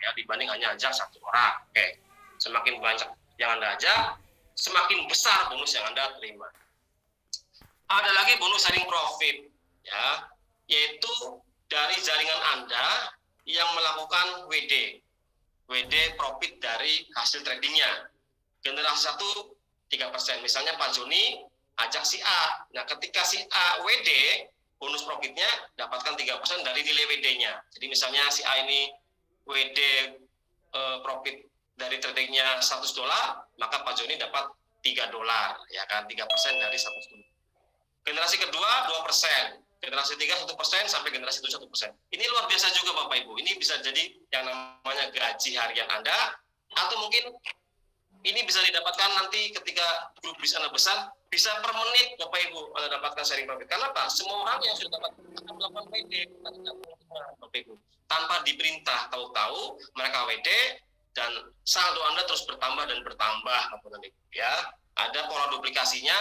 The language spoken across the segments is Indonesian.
ya dibanding hanya ajak satu orang. Oke. Semakin banyak yang Anda ajak, semakin besar bonus yang Anda terima. Ada lagi bonus sharing profit, ya, yaitu dari jaringan Anda yang melakukan WD profit dari hasil tradingnya. Generasi 1 3%. Misalnya Pak Joni ajak si A. Nah, ketika si A WD, bonus profitnya dapatkan 3% dari nilai WD-nya. Jadi misalnya si A ini WD profit dari tradingnya $100, maka Pak Joni dapat $3, ya kan, 3% dari $100. Generasi kedua 2%, generasi 3 1% sampai generasi 7 1%. Ini luar biasa juga Bapak Ibu. Ini bisa jadi yang namanya gaji harian Anda, atau mungkin ini bisa didapatkan nanti ketika grup bisnis Anda besar, bisa per menit Bapak Ibu Anda dapatkan sharing profit. Karena apa? Semua orang yang sudah dapat akan melakukan WD Bapak Ibu. Tanpa diperintah, tahu-tahu mereka WD dan saldo Anda terus bertambah dan bertambah Bapak Ibu, ya. Ada pola duplikasinya.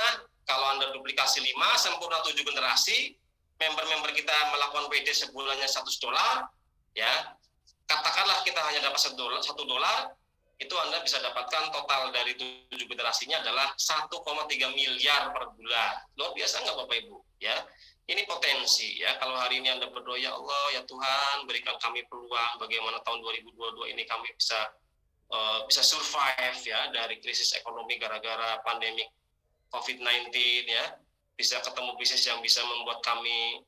Kalau Anda duplikasi 5 sempurna 7 generasi, member-member kita melakukan WD sebulannya $100, ya. Katakanlah kita hanya dapat $1, itu Anda bisa dapatkan total dari 7 generasinya adalah 1,3 miliar per bulan. Luar biasa nggak Bapak Ibu? Ya, ini potensi ya. Kalau hari ini Anda berdoa, ya Allah, ya Tuhan, berikan kami peluang bagaimana tahun 2022 ini kami bisa survive ya dari krisis ekonomi gara-gara pandemi COVID-19 ya. Bisa ketemu bisnis yang bisa membuat kami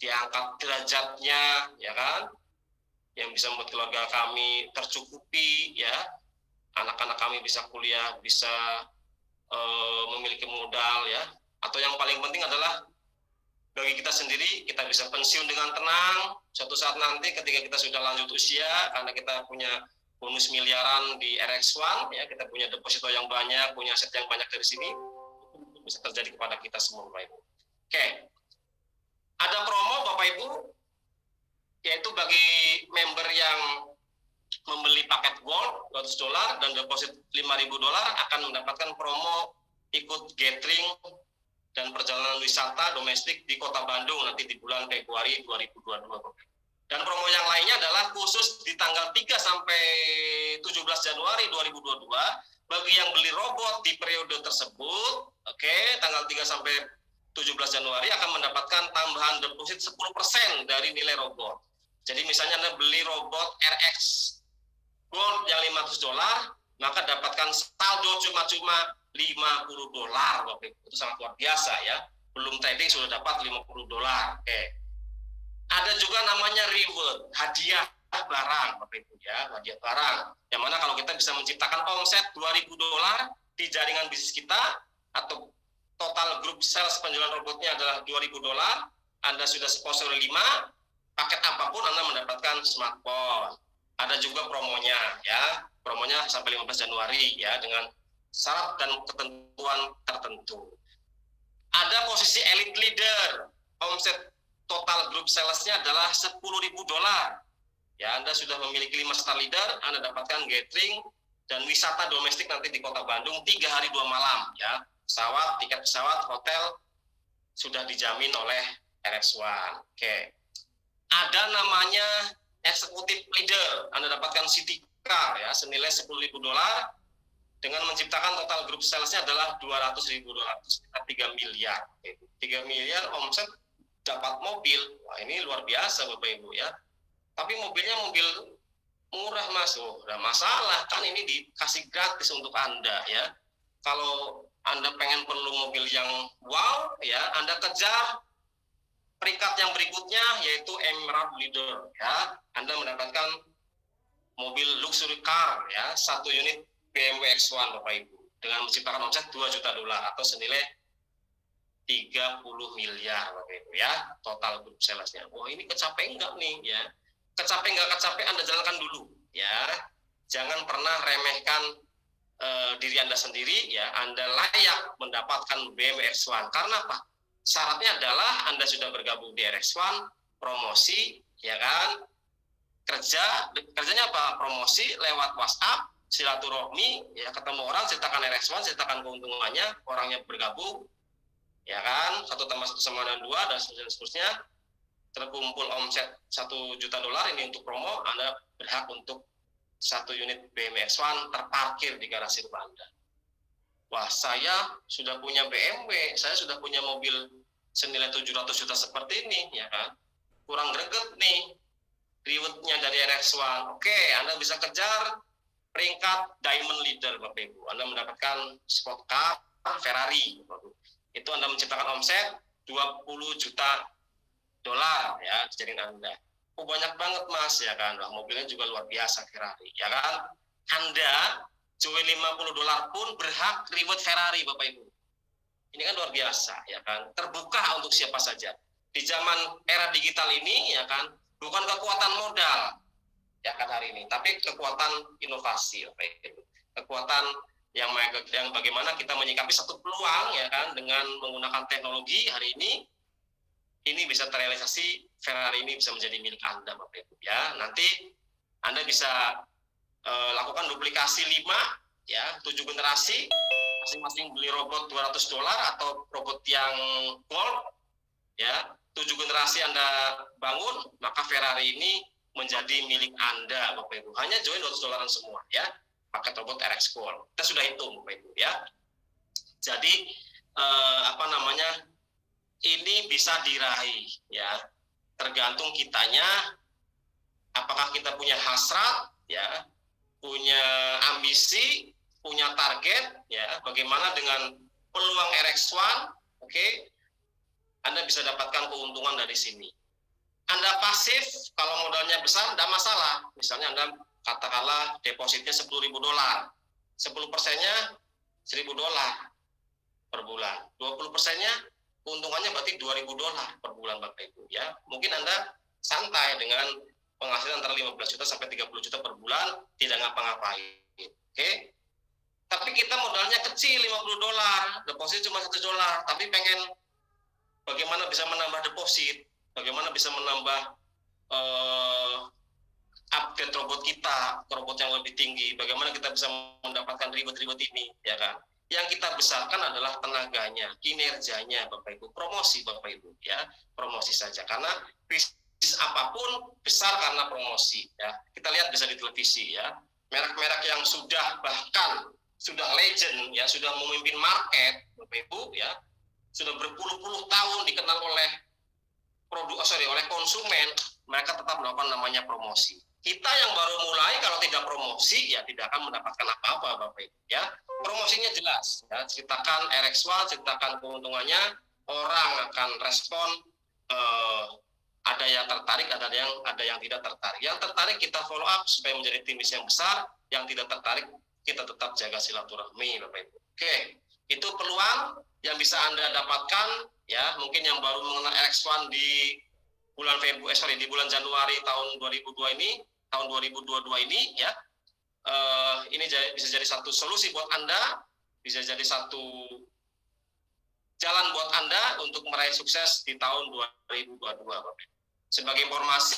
diangkat derajatnya, ya kan? Yang bisa membuat keluarga kami tercukupi, ya, anak-anak kami bisa kuliah, bisa memiliki modal, ya, atau yang paling penting adalah bagi kita sendiri, kita bisa pensiun dengan tenang. Suatu saat nanti ketika kita sudah lanjut usia, karena kita punya bonus miliaran di RX1, ya, kita punya deposito yang banyak, punya aset yang banyak dari sini, itu bisa terjadi kepada kita semua, Bapak Ibu. Oke, ada promo Bapak Ibu, yaitu bagi member yang membeli paket gold $200 dan deposit $5.000 akan mendapatkan promo ikut gathering dan perjalanan wisata domestik di Kota Bandung nanti di bulan Februari 2022. Dan promo yang lainnya adalah khusus di tanggal 3 sampai 17 Januari 2022 bagi yang beli robot di periode tersebut, oke, tanggal 3 sampai 17 Januari akan mendapatkan tambahan deposit 10% dari nilai robot. Jadi misalnya Anda beli robot RX Gold yang $500, maka dapatkan saldo cuma-cuma $50, Bapak Ibu. Itu sangat luar biasa ya. Belum trading sudah dapat $50. Oke. Ada juga namanya reward, hadiah barang, Bapak Ibu ya, hadiah barang. Yang mana kalau kita bisa menciptakan omset $2.000 di jaringan bisnis kita, atau total grup sales penjualan robotnya adalah $2.000, Anda sudah sponsor 5, paket apapun Anda mendapatkan smartphone. Ada juga promonya ya, promonya sampai 15 Januari ya, dengan syarat dan ketentuan tertentu. Ada posisi elite leader, omset total grup salesnya adalah $10.000 ya. Anda sudah memiliki 5 star leader, Anda dapatkan gathering dan wisata domestik nanti di Kota Bandung 3 hari 2 malam ya. Pesawat, tiket pesawat, hotel sudah dijamin oleh RX1. Oke. Ada namanya eksekutif leader, Anda dapatkan city car ya senilai $10.000 dengan menciptakan total grup salesnya adalah $200.000, 3 miliar. 3 miliar omset dapat mobil. Wah, ini luar biasa Bapak Ibu ya. Tapi mobilnya mobil murah Mas. Oh, enggak masalah, kan ini dikasih gratis untuk Anda ya. Kalau Anda pengen perlu mobil yang wow ya, Anda kejar peringkat yang berikutnya yaitu Emerald Leader ya. Anda mendapatkan mobil luxury car ya, 1 unit BMW X1 Bapak Ibu dengan menciptakan omset $2 juta atau senilai 30 miliar Bapak Ibu ya, total grup salesnya. Wah, ini kecapai enggak nih ya? Kecapai enggak kecapai Anda jalankan dulu ya. Jangan pernah remehkan diri Anda sendiri ya. Anda layak mendapatkan BMW X1 karena apa? Syaratnya adalah Anda sudah bergabung di RX1, promosi, ya kan? Kerjanya apa? Promosi lewat WhatsApp, silaturahmi, ya, ketemu orang, ceritakan RX1, ceritakan keuntungannya, orangnya bergabung, ya kan? Satu tambah satu sama dengan 2 dan seterusnya. Terkumpul omset $1 juta ini untuk promo, Anda berhak untuk 1 unit BMW X1 terparkir di garasi rumah Anda. Wah, saya sudah punya BMW, saya sudah punya mobil senilai 700 juta seperti ini, ya kan? Kurang greget nih rewardnya dari RX1. Oke, Anda bisa kejar peringkat Diamond Leader, Bapak Ibu. Anda mendapatkan sport car Ferrari, Bapak Ibu. Itu Anda menciptakan omset 20 juta dolar, ya, di jaringan Anda. Oh, banyak banget, Mas, ya kan? Wah, mobilnya juga luar biasa, Ferrari, ya kan? Anda join 50 dolar pun berhak reward Ferrari, Bapak Ibu. Ini kan luar biasa, ya kan? Terbuka untuk siapa saja. Di zaman era digital ini, ya kan, bukan kekuatan modal, ya kan, hari ini, tapi kekuatan inovasi, Bapak Ibu. Kekuatan yang bagaimana kita menyikapi satu peluang, ya kan, dengan menggunakan teknologi hari ini bisa terrealisasi. Ferrari ini bisa menjadi milik Anda, Bapak Ibu, ya. Nanti Anda bisa lakukan duplikasi 5, ya, 7 generasi, masing-masing beli robot 200 dolar atau robot yang gold, ya, 7 generasi Anda bangun, maka Ferrari ini menjadi milik Anda, Bapak Ibu. Hanya join 200 dolaran semua, ya, pakai robot RX Gold. Kita sudah hitung, Bapak Ibu, ya. Jadi ini bisa diraih, ya, tergantung kitanya, apakah kita punya hasrat, ya, punya ambisi, punya target, ya, bagaimana dengan peluang RX1, oke, Anda bisa dapatkan keuntungan dari sini. Anda pasif, kalau modalnya besar, tidak masalah. Misalnya Anda katakanlah depositnya 10.000 dolar, 10%-nya 1.000 dolar per bulan, 20%-nya keuntungannya berarti 2.000 dolar per bulan, Bapak Ibu, ya. Mungkin Anda santai dengan penghasilan antara 15 juta sampai 30 juta per bulan, tidak ngapa-ngapain, oke. Tapi kita modalnya kecil, 50 dolar, deposit cuma 1 dolar, tapi pengen bagaimana bisa menambah deposit, bagaimana bisa menambah upgrade robot kita ke robot yang lebih tinggi, bagaimana kita bisa mendapatkan reward ini, ya kan. Yang kita besarkan adalah tenaganya, kinerjanya, Bapak Ibu, promosi, Bapak Ibu, ya, promosi saja, karena bisnis apapun besar karena promosi, ya. Kita lihat bisa di televisi, ya, merek-merek yang bahkan sudah legend, ya, sudah memimpin market, Bapak Ibu, ya, sudah berpuluh-puluh tahun dikenal oleh oleh konsumen, mereka tetap melakukan namanya promosi. Kita yang baru mulai kalau tidak promosi, ya tidak akan mendapatkan apa-apa, Bapak Ibu, ya. Promosinya jelas, ya, ceritakan RX1, ceritakan keuntungannya, orang akan respon, ada yang tertarik, ada yang tidak tertarik. Yang tertarik kita follow up supaya menjadi tim yang besar, yang tidak tertarik kita tetap jaga silaturahmi, Bapak Ibu. Oke, itu peluang yang bisa Anda dapatkan, ya. Mungkin yang baru mengenal RX1 di bulan Januari tahun 2022 ini, ya. Ini bisa jadi satu solusi buat Anda, bisa jadi satu jalan buat Anda untuk meraih sukses di tahun 2022, Bapak. Sebagai informasi,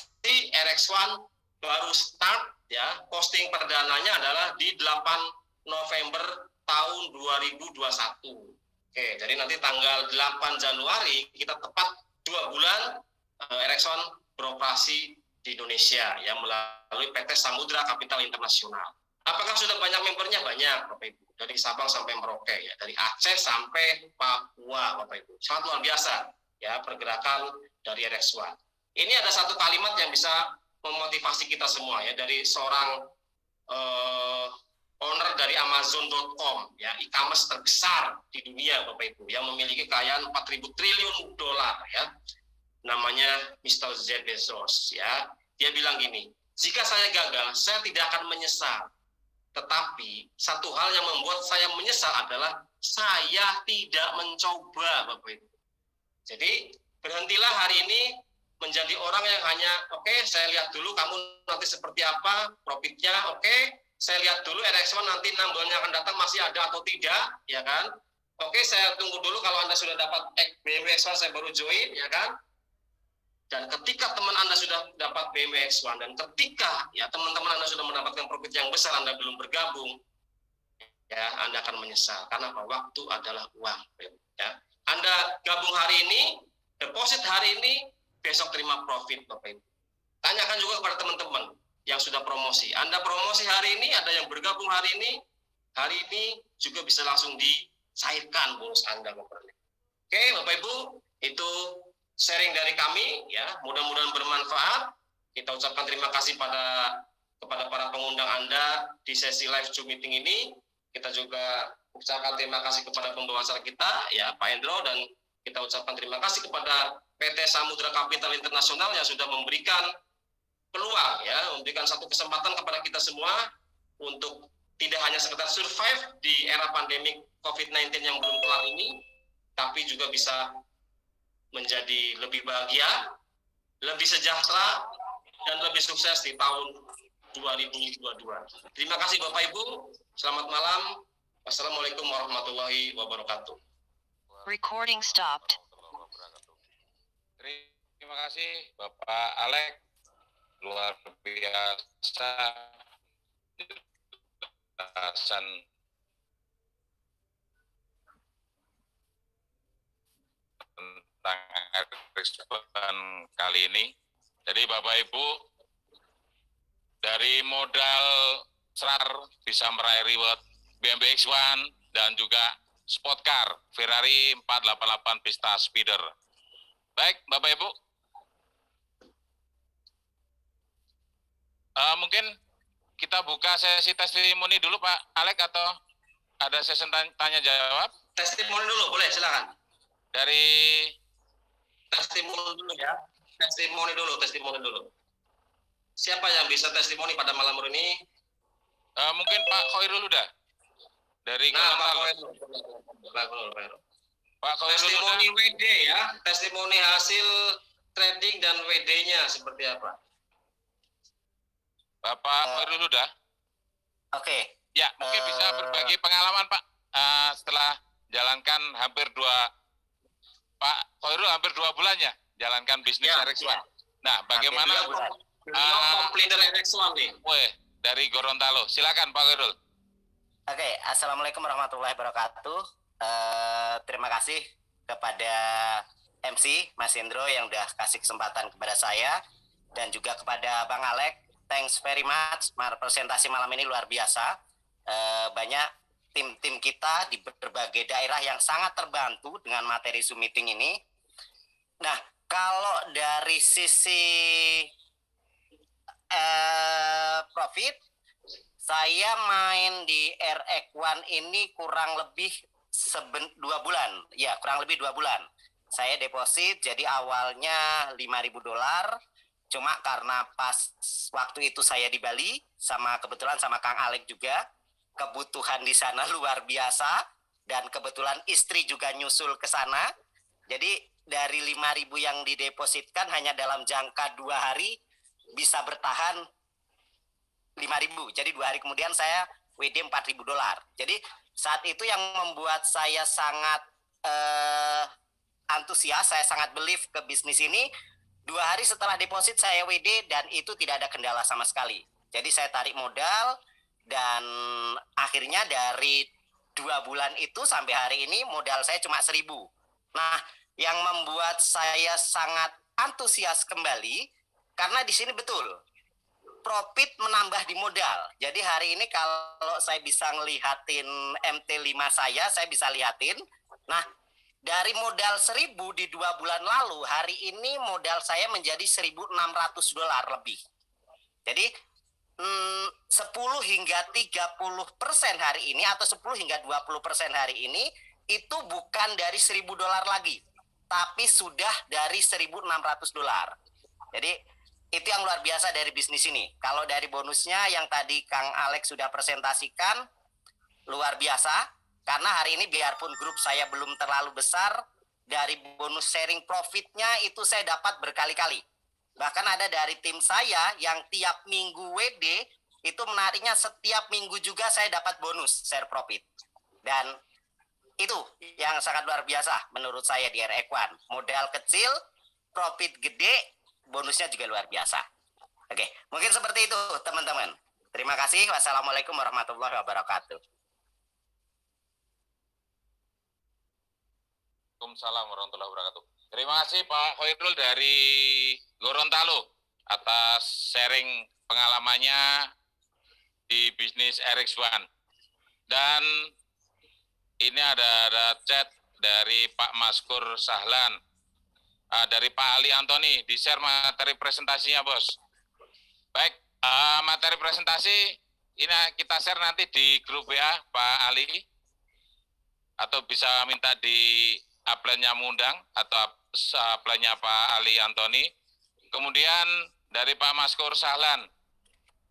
RX1 baru start, ya, posting perdananya adalah di 8 November tahun 2021. Oke, jadi nanti tanggal 8 Januari kita tepat 2 bulan RX1 beroperasi di Indonesia, ya, melalui PT Samudra Capital Internasional. Apakah sudah banyak membernya? Banyak, Bapak Ibu. Dari Sabang sampai Merauke, ya, dari Aceh sampai Papua, Bapak Ibu. Sangat luar biasa, ya, pergerakan dari RX1. Ini ada satu kalimat yang bisa memotivasi kita semua, ya, dari seorang owner dari Amazon.com, ya, e-commerce terbesar di dunia, Bapak Ibu, yang memiliki kekayaan 4.000 triliun dolar, ya. Namanya Mr. Jeff Bezos, ya. Dia bilang gini, jika saya gagal, saya tidak akan menyesal. Tetapi satu hal yang membuat saya menyesal adalah saya tidak mencoba, Bapak Ibu. Jadi berhentilah hari ini menjadi orang yang hanya, oke, saya lihat dulu kamu nanti seperti apa, profitnya, oke, saya lihat dulu RX1 nanti 6 bulan yang akan datang masih ada atau tidak, ya kan. Oke, saya tunggu dulu kalau Anda sudah dapat BMW X1 saya baru join, ya kan. Dan ketika teman Anda sudah dapat BMW X1 dan ketika, ya, teman-teman Anda sudah mendapatkan profit yang besar, Anda belum bergabung, ya, Anda akan menyesal. Karena apa? Waktu adalah uang, ya. Anda gabung hari ini, deposit hari ini, besok terima profit, Bapak Ibu. Tanyakan juga kepada teman-teman, yang sudah promosi. Anda promosi hari ini, ada yang bergabung hari ini juga bisa langsung dicairkan bonus Anda. Oke, Bapak Ibu, itu sharing dari kami ya. Mudah-mudahan bermanfaat. Kita ucapkan terima kasih kepada para pengundang Anda di sesi live Zoom meeting ini. Kita juga ucapkan terima kasih kepada pembawa acara kita ya, Pak Endro, dan kita ucapkan terima kasih kepada PT Samudra Capital Internasional yang sudah memberikan peluang ya, memberikan satu kesempatan kepada kita semua untuk tidak hanya sekedar survive di era pandemi COVID-19 yang belum kelar ini, tapi juga bisa menjadi lebih bahagia, lebih sejahtera, dan lebih sukses di tahun 2022. Terima kasih Bapak Ibu, selamat malam. Wassalamualaikum warahmatullahi wabarakatuh. Recording stopped. Terima kasih Bapak Alek, luar biasa penjelasan tentang eksperimen kali ini. Jadi Bapak Ibu, dari modal SRAR bisa meraih reward BMW X1 dan juga Sport Car Ferrari 488 Pista Speeder. Baik Bapak Ibu, mungkin kita buka sesi testimoni dulu Pak Alek, atau ada sesi tanya jawab? Testimoni dulu, boleh silakan. Dari testimoni dulu ya. Testimoni dulu. Siapa yang bisa testimoni pada malam hari ini? Mungkin Pak Khairul Huda dari Pak Khairul. Pak Khairul testimoni Huda. WD ya, testimoni hasil trading dan WD-nya seperti apa? Bapak Khairul Huda. Oke. Ya, mungkin bisa berbagi pengalaman Pak setelah jalankan hampir 2 bulan ya jalankan bisnis RX1. Ya. Nah, bagaimana leader RX1 nih? Dari Gorontalo. Silakan Pak Khairul. Oke, Assalamualaikum warahmatullahi wabarakatuh. Terima kasih kepada MC Mas Hendro yang udah kasih kesempatan kepada saya, dan juga kepada Bang Alek. Thanks very much. Presentasi malam ini luar biasa. Banyak tim-tim kita di berbagai daerah yang sangat terbantu dengan materi Zoom meeting ini. Nah, kalau dari sisi profit, saya main di RX1 ini kurang lebih 2 bulan. Ya, kurang lebih 2 bulan. Saya deposit, jadi awalnya $5.000, cuma karena pas waktu itu saya di Bali, kebetulan sama Kang Alek juga, kebutuhan di sana luar biasa, dan kebetulan istri juga nyusul ke sana. Jadi dari 5.000 yang didepositkan hanya dalam jangka 2 hari bisa bertahan 5.000. Jadi 2 hari kemudian saya WD $4.000. Jadi saat itu yang membuat saya sangat antusias, saya sangat believe ke bisnis ini. 2 hari setelah deposit saya WD dan itu tidak ada kendala sama sekali. Jadi saya tarik modal dan akhirnya dari 2 bulan itu sampai hari ini modal saya cuma 1.000. Nah, yang membuat saya sangat antusias kembali karena di sini betul profit menambah di modal. Jadi hari ini kalau saya bisa ngelihatin MT5 saya bisa lihatin. Nah, dari modal 1.000 di 2 bulan lalu, hari ini modal saya menjadi $1.600 lebih. Jadi 10 hingga 30% hari ini atau 10 hingga 20% hari ini itu bukan dari $1.000 lagi, tapi sudah dari $1.600. Jadi itu yang luar biasa dari bisnis ini. Kalau dari bonusnya yang tadi Kang Alex sudah presentasikan, luar biasa. Karena hari ini biarpun grup saya belum terlalu besar, dari bonus sharing profitnya itu saya dapat berkali-kali. Bahkan ada dari tim saya yang tiap minggu WD, itu menariknya setiap minggu juga saya dapat bonus share profit. Dan itu yang sangat luar biasa menurut saya di RX1. Modal kecil, profit gede, bonusnya juga luar biasa. Oke, mungkin seperti itu teman-teman. Terima kasih. Wassalamualaikum warahmatullahi wabarakatuh. Waalaikumsalam warahmatullahi wabarakatuh. Terima kasih Pak Khairul dari Gorontalo atas sharing pengalamannya di bisnis RX1. Dan ini ada chat dari Pak Maskur Sahlan, dari Pak Ali Antoni, di-share materi presentasinya, Bos. Baik, materi presentasi ini kita share nanti di grup WA Pak Ali, atau bisa minta di upline-nya Mundang atau upline-nya Pak Ali Antoni. Kemudian dari Pak Maskur Sahlan,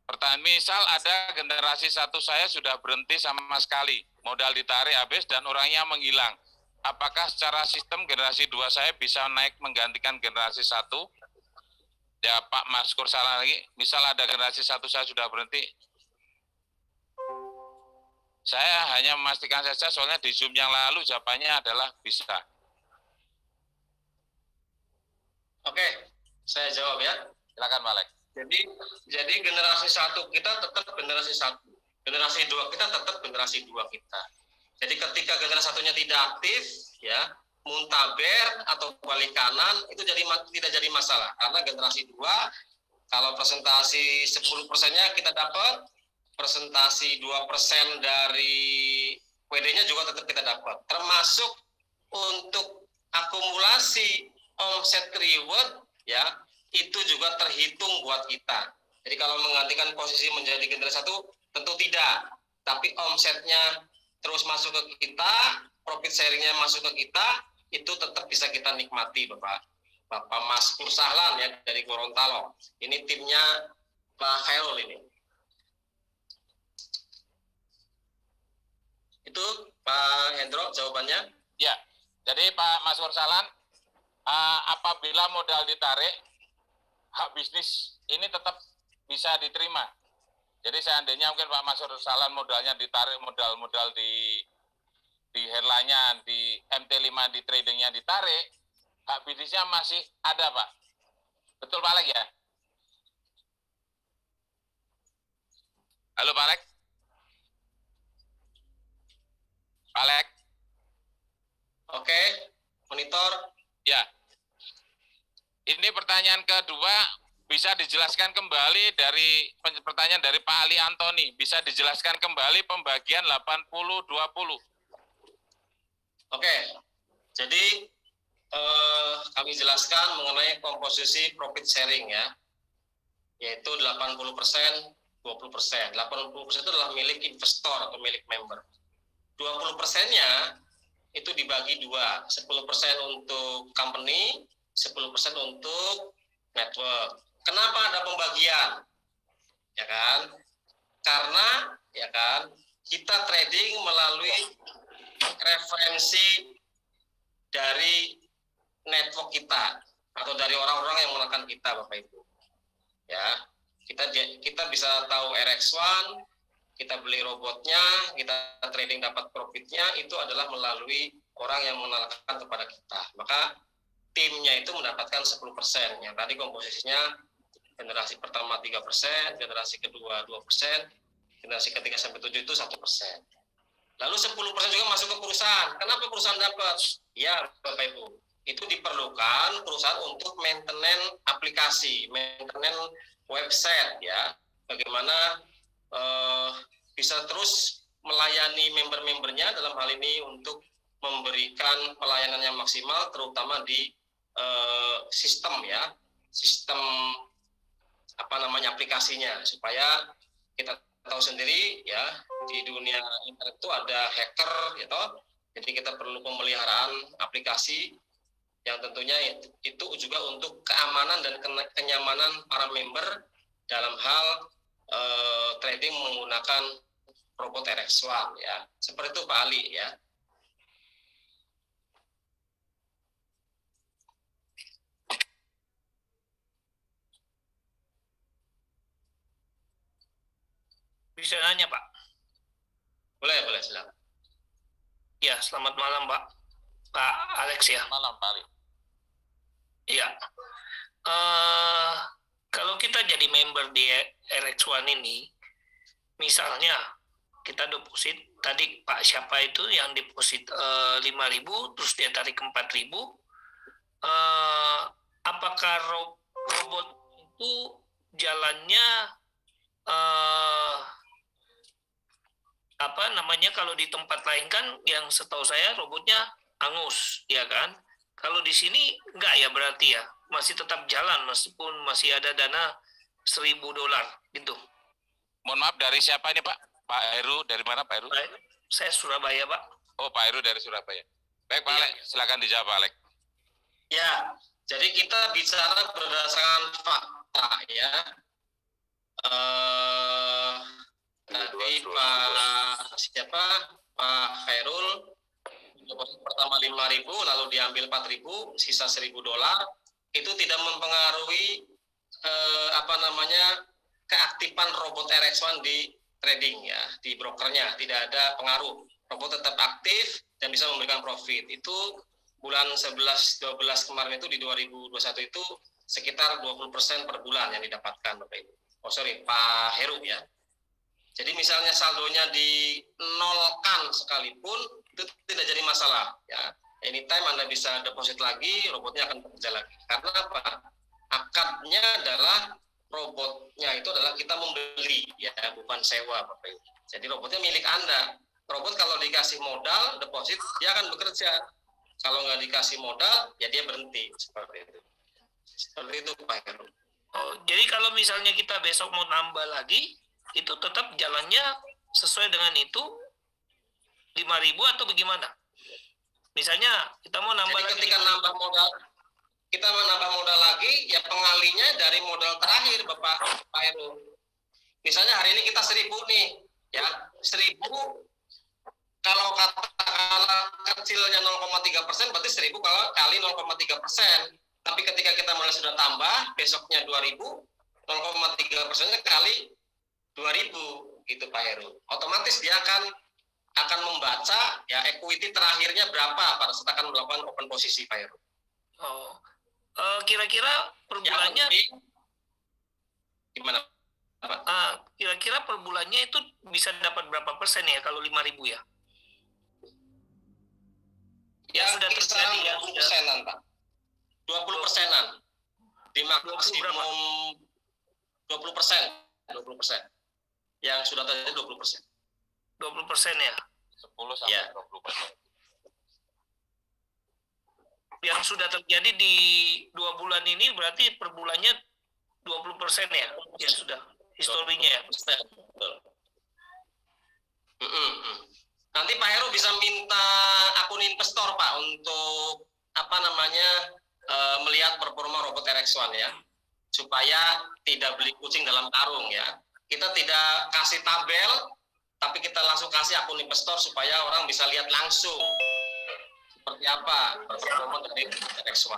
pertanyaan, misal ada generasi 1 saya sudah berhenti sama sekali, modal ditarik habis dan orangnya menghilang. Apakah secara sistem generasi 2 saya bisa naik menggantikan generasi 1? Ya Pak Maskur Sahlan lagi, misal ada generasi 1 saya sudah berhenti. Saya hanya memastikan saja, soalnya di Zoom yang lalu jawabannya adalah bisa. Oke, saya jawab ya. Silakan Pak Alex. Jadi generasi 1 kita tetap generasi 1. Generasi 2 kita tetap generasi 2 kita. Jadi ketika generasi 1-nya tidak aktif, ya, muntaber atau balik kanan, itu tidak jadi masalah. Karena generasi 2, kalau presentasi 10%-nya kita dapat, presentasi 2% dari WD-nya juga tetap kita dapat. Termasuk untuk akumulasi omset reward, ya, itu juga terhitung buat kita. Jadi kalau menggantikan posisi menjadi generasi 1, tentu tidak. Tapi omsetnya terus masuk ke kita, profit sharingnya masuk ke kita, itu tetap bisa kita nikmati, Bapak Maskur Sahlan ya dari Gorontalo. Ini timnya Pak Khairul ini. Itu Pak Hendro jawabannya. Ya, jadi Pak Maskur Sahlan, apabila modal ditarik, hak bisnis ini tetap bisa diterima. Jadi seandainya mungkin Pak Maskur Sahlan modalnya ditarik, modal di headline-nya, di MT5 di tradingnya ditarik, hak bisnisnya masih ada, Pak. Betul Pak Alex ya? Halo Pak Alex? Pak Alex? Oke, monitor. Ya. Ini pertanyaan kedua, bisa dijelaskan kembali dari pertanyaan dari Pak Ali Antoni. Bisa dijelaskan kembali pembagian 80-20. Oke, jadi kami jelaskan mengenai komposisi profit sharing ya, yaitu 80%, 20%. 80% itu adalah milik investor atau milik member. 20%-nya itu dibagi dua, 10% untuk company, 10% untuk network. Kenapa ada pembagian? Ya kan? Karena ya kan, kita trading melalui referensi dari network kita atau dari orang-orang yang menekan kita, Bapak Ibu. Ya, kita bisa tahu RX1, kita beli robotnya, kita trading dapat profitnya, itu adalah melalui orang yang menekan kepada kita. Maka timnya itu mendapatkan 10%. Yang tadi komposisinya generasi pertama 3%, generasi kedua 2%, generasi ketiga sampai 7 itu 1%. Lalu 10% juga masuk ke perusahaan. Kenapa perusahaan dapat? Ya, Bapak Ibu, itu diperlukan perusahaan untuk maintenance aplikasi, maintenance website ya. Bagaimana bisa terus melayani member-membernya, dalam hal ini untuk memberikan pelayanan yang maksimal, terutama di sistem ya, sistem aplikasinya, supaya kita tahu sendiri ya, di dunia internet itu ada hacker gitu. Jadi kita perlu pemeliharaan aplikasi yang tentunya itu juga untuk keamanan dan kenyamanan para member dalam hal trading menggunakan robot RX1 ya. Seperti itu Pak Ali ya. Bisa nanya, Pak? Boleh, silakan. Ya, selamat malam, Pak. Pak Alex ya. Malam, Pak Ali. Iya. Kalau kita jadi member di RX1 ini, misalnya kita deposit, tadi Pak siapa itu yang deposit 5.000, terus dia tarik 4.000, apakah robot itu jalannya eh, apa namanya, kalau di tempat lain kan yang setahu saya robotnya angus, ya kan? Kalau di sini enggak ya berarti ya, masih tetap jalan meskipun masih ada dana $1.000 gitu. Mohon maaf, dari siapa ini Pak? Pak Heru, dari mana Pak Heru? Saya Surabaya, Pak. Oh, Pak Heru dari Surabaya. Baik Pak Iya. Alek, silakan dijawab Pak Alek. Ya, jadi kita bicara berdasarkan fakta ya. Tadi Pak Khairul deposit pertama 5.000, lalu diambil 4.000, sisa $1.000. Itu tidak mempengaruhi keaktifan robot RX1 di trading ya, di brokernya. Tidak ada pengaruh. Robot tetap aktif dan bisa memberikan profit. Itu bulan 11-12 kemarin itu di 2021 itu sekitar 20% per bulan yang didapatkan Bapak Ibu. Oh sorry, Pak Heru ya. Jadi misalnya saldonya dinolkan sekalipun itu tidak jadi masalah ya. Anytime Anda bisa deposit lagi, robotnya akan bekerja lagi. Karena apa? Akadnya adalah robotnya itu adalah kita membeli ya, bukan sewa Bapak Ibu. Jadi robotnya milik Anda. Robot kalau dikasih modal, deposit, dia akan bekerja. Kalau nggak dikasih modal, ya dia berhenti. Seperti itu. Seperti itu Pak Heru. Oh, jadi kalau misalnya kita besok mau nambah lagi, itu tetap jalannya sesuai dengan itu 5.000 atau bagaimana? Misalnya kita mau nambah Jadi lagi. ketika kita mau nambah modal lagi, ya pengalinya dari modal terakhir Bapak Pak Heru. Misalnya hari ini kita 1.000 nih, ya 1.000 kalau katakanlah kecilnya 0,3%, berarti 1.000 kalau kali 0,3%. Tapi ketika kita mulai sudah tambah, besoknya 2.000, 0,3%-nya kali 2.000, gitu Pak Heru. Otomatis dia akan membaca ya equity terakhirnya berapa pada saat akan melakukan open posisi Pak Heru. Oh, kira-kira per bulannya, Gimana Pak? kira-kira per bulannya itu bisa dapat berapa persen ya kalau 5.000 ya? Ya sudah kisaran terjadi, ya, 20%-an Pak. 20%-an. Di maksimum 20%. Yang sudah terjadi 20%. 20% ya? 10 sampai Ya. 20%. Yang sudah terjadi di 2 bulan ini berarti per bulannya 20% ya? Ya sudah, historinya ya? Betul. Nanti Pak Heru bisa minta akun investor Pak untuk melihat performa robot RX1 ya, supaya tidak beli kucing dalam karung ya. Kita tidak kasih tabel, tapi kita langsung kasih akun investor supaya orang bisa lihat langsung seperti apa performa dari RX1.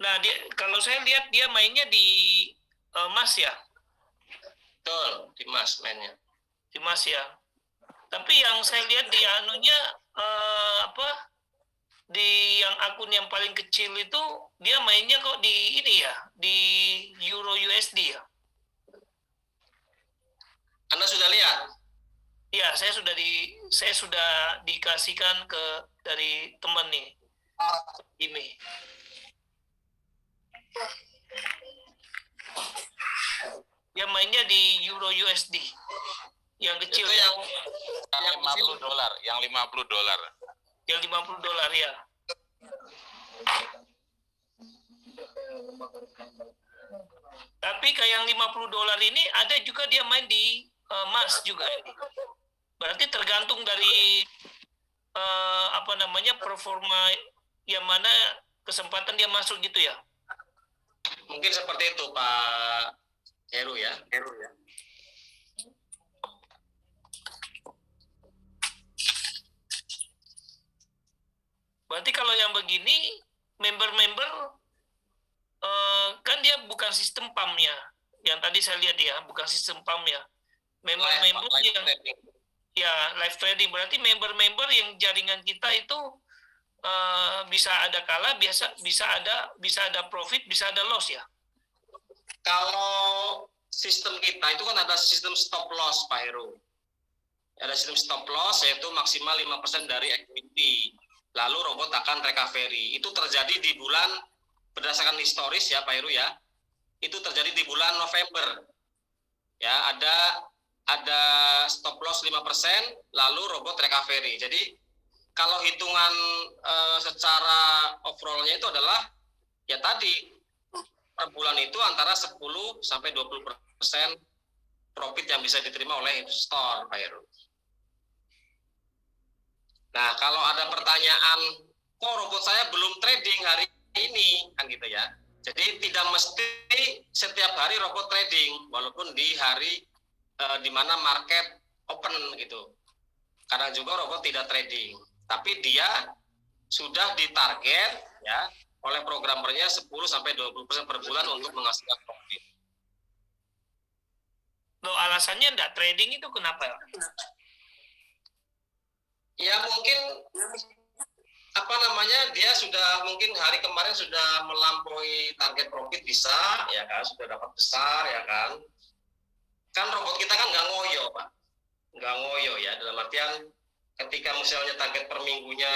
Nah, kalau saya lihat dia mainnya di emas ya? Betul, di Mas mainnya. Di emas ya. Tapi yang saya lihat di anunya di yang akun yang paling kecil itu dia mainnya kok di ini ya, di Euro USD ya. Anda sudah lihat? Ya, saya sudah dikasihkan dari teman nih. Ini. Yang mainnya di Euro USD. Yang kecil Itu yang $50, yang $50. Yang $50 ya. Tapi kayak yang $50 ini ada juga dia main di emas juga. Berarti tergantung dari performa yang mana kesempatan dia masuk gitu ya. Mungkin seperti itu Pak Heru ya. Berarti kalau yang begini member-member kan dia bukan sistem PAM-nya. Yang tadi saya lihat ya, bukan sistem PAM ya. Member-member yang ya live trading, berarti member-member yang jaringan kita itu bisa ada kalah, bisa ada profit, bisa ada loss ya. Kalau sistem kita itu kan ada sistem stop loss Pak Heru. Ada sistem stop loss yaitu maksimal 5% dari equity. Lalu robot akan recovery. Itu terjadi di bulan berdasarkan historis ya Pak Heru ya, itu terjadi di bulan November. Ya, ada stop loss 5%, lalu robot recovery. Jadi kalau hitungan secara overall-nya itu adalah ya tadi per bulan itu antara 10 sampai 20% profit yang bisa diterima oleh investor, Pak Heru. Nah, kalau ada pertanyaan, kok robot saya belum trading hari ini, kan gitu ya. Jadi tidak mesti setiap hari robot trading, walaupun di hari di mana market open gitu. Kadang juga robot tidak trading, tapi dia sudah ditarget ya oleh programmernya 10 sampai 20% per bulan untuk menghasilkan profit. Loh, alasannya enggak trading itu kenapa? Ya mungkin apa namanya, dia sudah mungkin hari kemarin sudah melampaui target profit bisa ya kan, sudah dapat besar ya kan. Kan robot kita kan nggak ngoyo Pak, nggak ngoyo ya, dalam artian ketika misalnya target per minggunya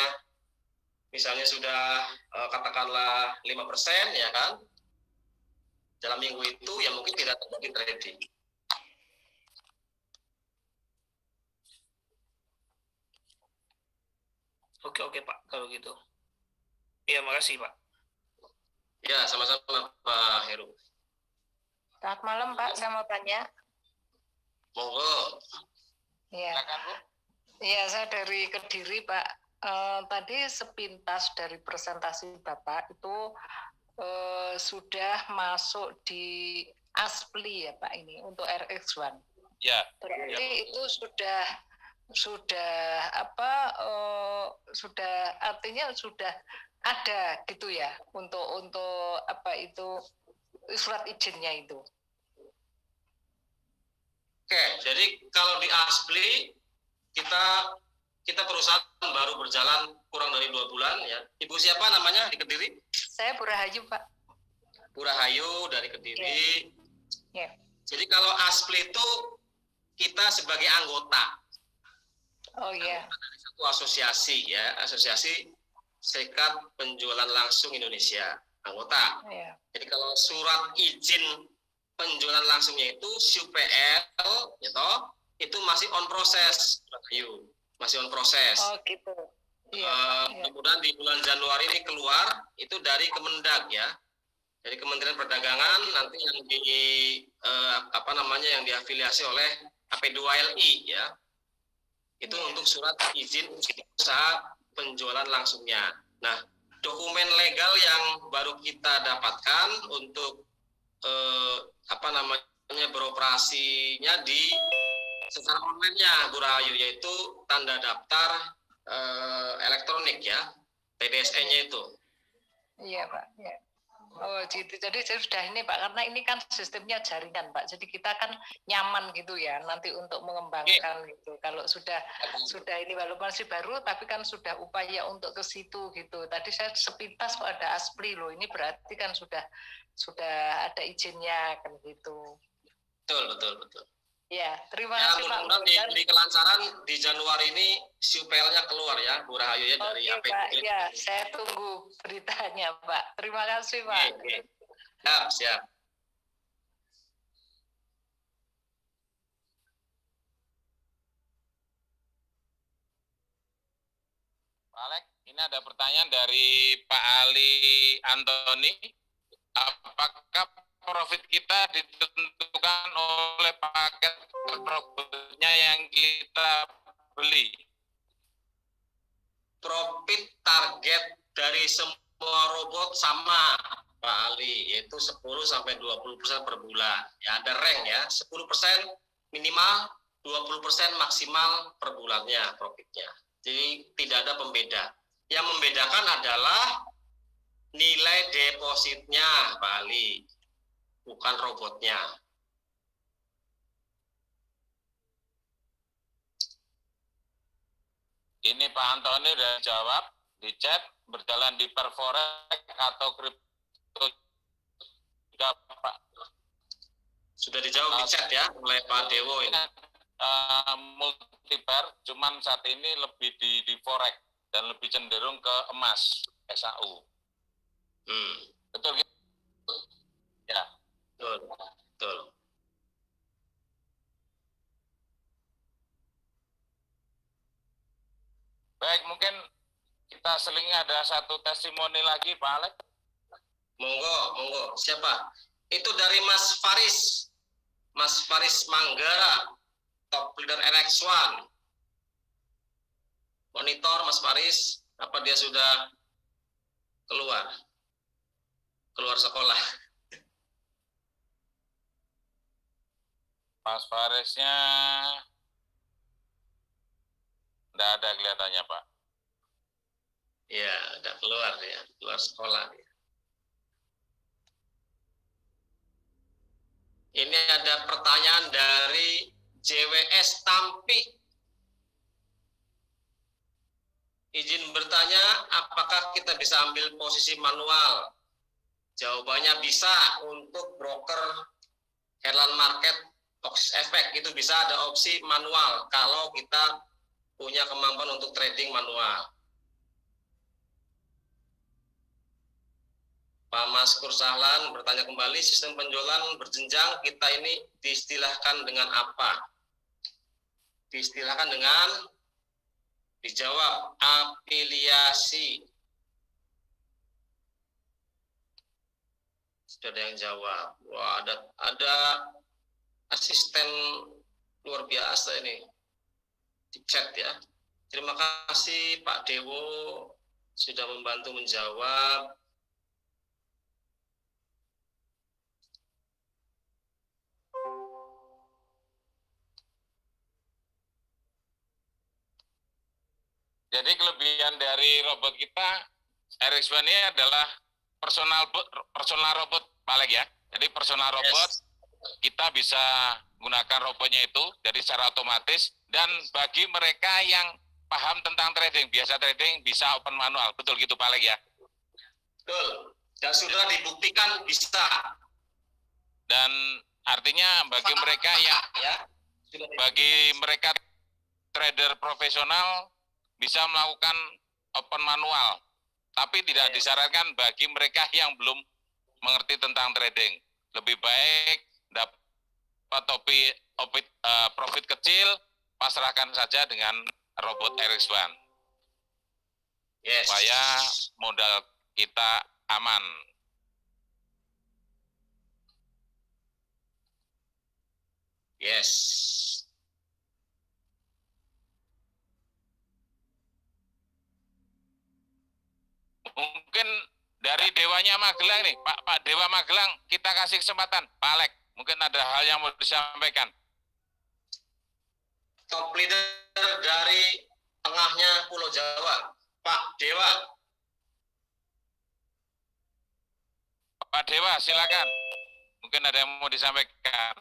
misalnya sudah katakanlah 5% ya kan, dalam minggu itu ya mungkin tidak terjadi trading. Oke Pak, kalau gitu. Iya, makasih Pak. Ya, sama-sama Pak Heru. Selamat malam Pak, saya mau tanya. Monggo. Iya. Silakan Bu. Iya, saya dari Kediri Pak. Tadi sepintas dari presentasi Bapak itu sudah masuk di ASPLI ya Pak ini untuk RX1. Ya. Berarti Ya. itu sudah artinya sudah ada gitu ya untuk apa itu surat izinnya itu. Oke, jadi kalau di ASPLI kita perusahaan baru berjalan kurang dari 2 bulan ya. Ibu siapa namanya di Kediri? Saya Purahayu Pak. Purahayu dari Kediri. Ya. Jadi kalau ASPLI itu kita sebagai anggota. Oh iya. Dari satu asosiasi ya, Asosiasi Serikat Penjualan Langsung Indonesia, anggota. Iya. Jadi kalau surat izin penjualan langsungnya itu SUPL gitu, itu masih on proses, masih on proses. Oh gitu. Iya. Kemudian di bulan Januari ini keluar itu dari Kemendag ya, dari Kementerian Perdagangan, nanti yang yang diafiliasi oleh AP2LI ya, itu untuk surat izin usaha penjualan langsungnya. Nah, dokumen legal yang baru kita dapatkan untuk beroperasinya di secara online-nya Bu Rahayu, yaitu tanda daftar elektronik ya, TDSE-nya itu. Iya Pak. Ya. Oh gitu. Jadi saya sudah ini Pak, karena ini kan sistemnya jaringan Pak. Jadi kita kan nyaman gitu ya nanti untuk mengembangkan gitu. Kalau sudah ini walaupun masih baru, tapi kan sudah upaya untuk ke situ gitu. Tadi saya sepintas kok ada ASPLI loh. Ini berarti kan sudah ada izinnya kan gitu. Betul. Ya, terima Ya, kasih Pak. mudah-mudahan di kelancaran di Januari ini SUPL-nya keluar ya, Bu Rahayu ya, dari Oke, AP. Pak. Ya, saya tunggu beritanya Pak. Terima kasih Pak. Oke. Siap. Pak Alek, ini ada pertanyaan dari Pak Ali Antoni. Apakah profit kita ditentukan oleh paket robotnya yang kita beli? Profit target dari semua robot sama Pak Ali, yaitu 10 sampai 20% per bulan. Ya, ada rank ya, 10% minimal, 20% maksimal per bulannya profitnya. Jadi tidak ada pembeda. Yang membedakan adalah nilai depositnya Pak Ali, bukan robotnya. Ini Pak Antoni udah jawab di chat, berjalan di Perforex atau kripto juga Pak. Sudah dijawab di chat ya oleh Pak Dewo ini. Multibar, cuman saat ini lebih di forex dan lebih cenderung ke emas SAU. Betul gitu? Ya. Betul, betul. Baik, mungkin kita selingi ada satu testimoni lagi, Pak Alex. Monggo, monggo. Siapa? Itu dari Mas Faris. Mas Faris Manggara, top leader RX1. Monitor Mas Faris, apa dia sudah keluar sekolah? Mas Farisnya tidak ada kelihatannya, Pak. Ya, udah keluar ya, keluar sekolah. Ini ada pertanyaan dari JWS Tampi. Izin bertanya, apakah kita bisa ambil posisi manual? Jawabannya bisa untuk broker Herlan Market Ox Effect. Itu bisa ada opsi manual kalau kita punya kemampuan untuk trading manual. Pak Maskur Sahlan bertanya kembali, sistem penjualan berjenjang kita ini diistilahkan dengan apa? Diistilahkan dengan, dijawab, afiliasi. Sudah ada yang jawab. Wah, ada asisten luar biasa ini di chat ya. Terima kasih Pak Dewo sudah membantu menjawab. Jadi kelebihan dari robot kita RX1 ini adalah personal robot, Pak Alex ya. Jadi personal robot, kita bisa gunakan robotnya itu jadi secara otomatis, dan bagi mereka yang paham tentang trading, biasa trading bisa open manual. Betul gitu Pak Alex ya? Betul. Dan sudah dibuktikan bisa. Dan artinya bagi mereka yang bagi mereka trader profesional bisa melakukan open manual, tapi tidak disarankan bagi mereka yang belum mengerti tentang trading. Lebih baik dapat profit kecil, pasrahkan saja dengan robot RX1. Yes. Supaya modal kita aman. Yes. Mungkin dari Dewanya Magelang nih, Pak Dewa Magelang, kita kasih kesempatan, Pak Alex. Mungkin ada hal yang mau disampaikan. Top leader dari tengahnya Pulau Jawa, Pak Dewa. Pak Dewa, silakan. Mungkin ada yang mau disampaikan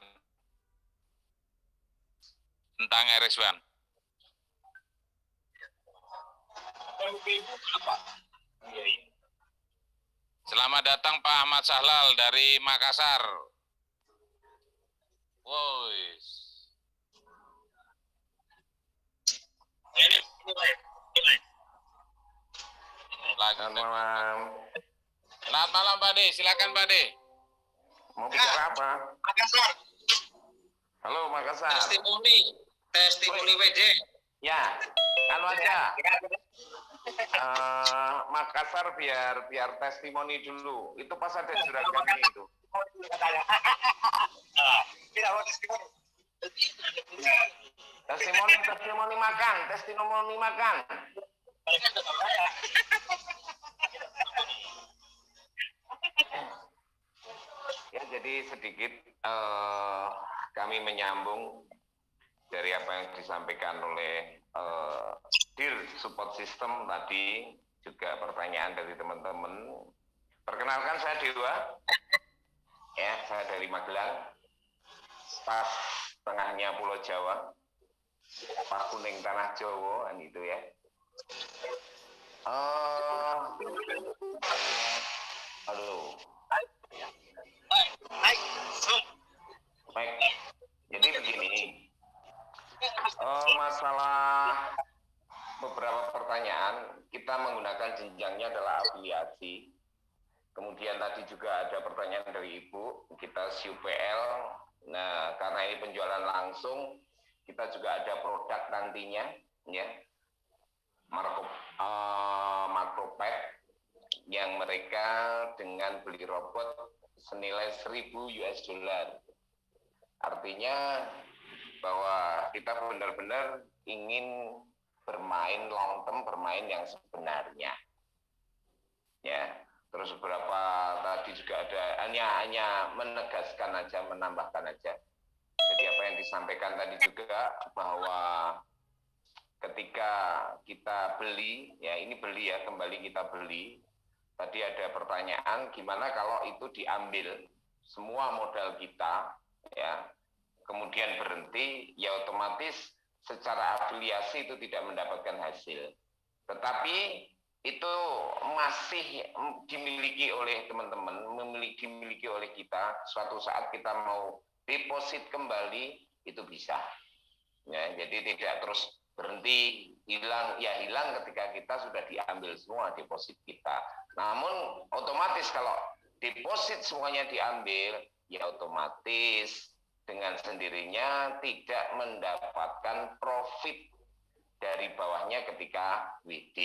tentang RX1. Selamat datang Pak Ahmad Sahlal dari Makassar. Woi. Selamat malam. Selamat malam Pak De, silakan Pak De. Mau bicara apa? Makassar. Halo Makassar. Testimoni WD. Ya, anu aja. Makassar biar testimoni dulu. Itu pas ada juragannya itu. Tidak mau testimoni. Testimoni makan. Ya, jadi sedikit kami menyambung dari apa yang disampaikan oleh Dir Support System tadi, juga pertanyaan dari teman-teman. Perkenalkan, saya Dewa, ya, saya dari Magelang, staf tengahnya Pulau Jawa, Pak Kuning Tanah Jawa, itu ya. Halo. Baik, jadi begini, masalah beberapa pertanyaan, kita menggunakan jenjangnya adalah afiliasi. Kemudian tadi juga ada pertanyaan dari Ibu, kita SUPL. Nah, karena ini penjualan langsung, kita juga ada produk nantinya, ya, Macropack, yang mereka dengan beli robot senilai 1.000 US dollar. Artinya bahwa kita benar-benar ingin bermain long term, bermain yang sebenarnya, ya. Terus beberapa tadi juga ada hanya menegaskan aja, menambahkan aja. Jadi apa yang disampaikan tadi juga bahwa ketika kita beli, ya ini beli ya, kembali kita beli. Tadi ada pertanyaan gimana kalau itu diambil semua modal kita, ya, kemudian berhenti, ya otomatis secara afiliasi itu tidak mendapatkan hasil. Tetapi itu masih dimiliki oleh teman-teman, dimiliki oleh kita. Suatu saat kita mau deposit kembali, itu bisa. Ya, jadi tidak terus berhenti, hilang ketika kita sudah diambil semua deposit kita. Namun otomatis kalau deposit semuanya diambil, ya otomatis dengan sendirinya tidak mendapatkan profit dari bawahnya ketika WD.